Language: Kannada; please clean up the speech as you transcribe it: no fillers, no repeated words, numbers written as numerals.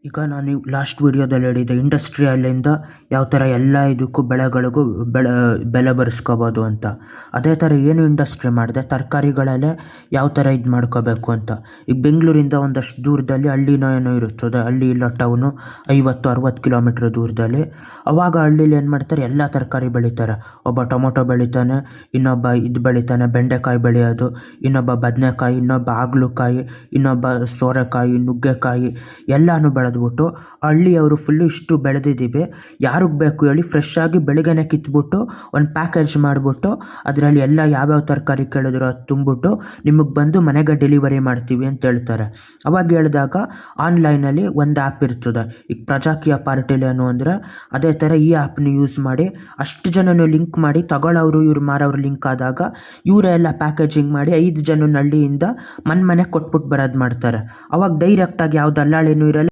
ಈಗ ನಾನು ಲಾಸ್ಟ್ ವಿಡಿಯೋದಲ್ಲಿ ಹೇಳಿದ್ದೆ ಇಂಡಸ್ಟ್ರಿಯಲ್ಲಿಂದ ಯಾವ ಥರ ಎಲ್ಲ ಇದಕ್ಕೂ ಬೆಳೆಗಳಿಗೂ ಬೆಲೆ ಬರೆಸ್ಕೋಬೋದು ಅಂತ. ಅದೇ ಥರ ಏನು ಇಂಡಸ್ಟ್ರಿ ಮಾಡಿದೆ, ತರಕಾರಿಗಳಲ್ಲೇ ಯಾವ ಥರ ಇದು ಮಾಡ್ಕೋಬೇಕು ಅಂತ. ಈಗ ಬೆಂಗಳೂರಿಂದ ಒಂದಷ್ಟು ದೂರದಲ್ಲಿ ಹಳ್ಳಿನೋ ಏನೋ ಇರುತ್ತದೆ, ಹಳ್ಳಿ ಇಲ್ಲ ಟೌನು 50-60 ಕಿಲೋಮೀಟ್ರ್ ದೂರದಲ್ಲಿ. ಅವಾಗ ಹಳ್ಳೀಲಿ ಏನು ಮಾಡ್ತಾರೆ, ಎಲ್ಲ ತರಕಾರಿ ಬೆಳೀತಾರೆ. ಒಬ್ಬ ಟೊಮೊಟೊ ಬೆಳಿತಾನೆ, ಇನ್ನೊಬ್ಬ ಇದು ಬೆಳಿತಾನೆ ಬೆಂಡೆಕಾಯಿ ಬೆಳೆಯೋದು, ಇನ್ನೊಬ್ಬ ಬದನೆಕಾಯಿ, ಇನ್ನೊಬ್ಬ ಹಾಗಲಕಾಯಿ, ಇನ್ನೊಬ್ಬ ಸೋರೆಕಾಯಿ, ನುಗ್ಗೆಕಾಯಿ ಎಲ್ಲನೂ ಬೆಳೆದ್ಬಿಟ್ಟು ಹಳ್ಳಿಯವರು ಫುಲ್ಲು ಇಷ್ಟು ಬೆಳೆದಿದ್ದೀವಿ, ಯಾರಿಗೆ ಬೇಕು ಹೇಳಿ ಫ್ರೆಶ್ ಆಗಿ ಬೆಳಿಗ್ಗೆನೇ ಕಿತ್ಬಿಟ್ಟು ಒಂದು ಪ್ಯಾಕೇಜ್ ಮಾಡಿಬಿಟ್ಟು ಅದರಲ್ಲಿ ಎಲ್ಲ ಯಾವ್ಯಾವ ತರಕಾರಿ ಕೇಳಿದ್ರು ಅದು ತುಂಬಿಟ್ಟು ನಿಮಗೆ ಬಂದು ಮನೆಗೆ ಡೆಲಿವರಿ ಮಾಡ್ತೀವಿ ಅಂತ ಹೇಳ್ತಾರೆ. ಅವಾಗ ಹೇಳಿದಾಗ ಆನ್ಲೈನಲ್ಲಿ ಒಂದು ಆ್ಯಪ್ ಇರ್ತದೆ. ಈಗ ಪ್ರಜಾಕೀಯ ಪಾರ್ಟಿಲಿ ಏನು ಅಂದರೆ ಅದೇ ಥರ ಈ ಆ್ಯಪ್ನ ಯೂಸ್ ಮಾಡಿ ಅಷ್ಟು ಜನನು ಲಿಂಕ್ ಮಾಡಿ ತಗೊಳ್ಳೋರು ಇವ್ರು ಮಾರೋರು ಲಿಂಕ್ ಆದಾಗ ಇವರೇ ಎಲ್ಲ ಪ್ಯಾಕೇಜಿಂಗ್ ಮಾಡಿ 5 ಜನನ ಹಳ್ಳಿಯಿಂದ ಮನೆಗೆ ಕೊಟ್ಬಿಟ್ಟು ಬರೋದು ಮಾಡ್ತಾರೆ. ಅವಾಗ ಡೈರೆಕ್ಟಾಗಿ ಯಾವ ದಲ್ಲಾಳಿನೂ ಇರಲ್ಲ.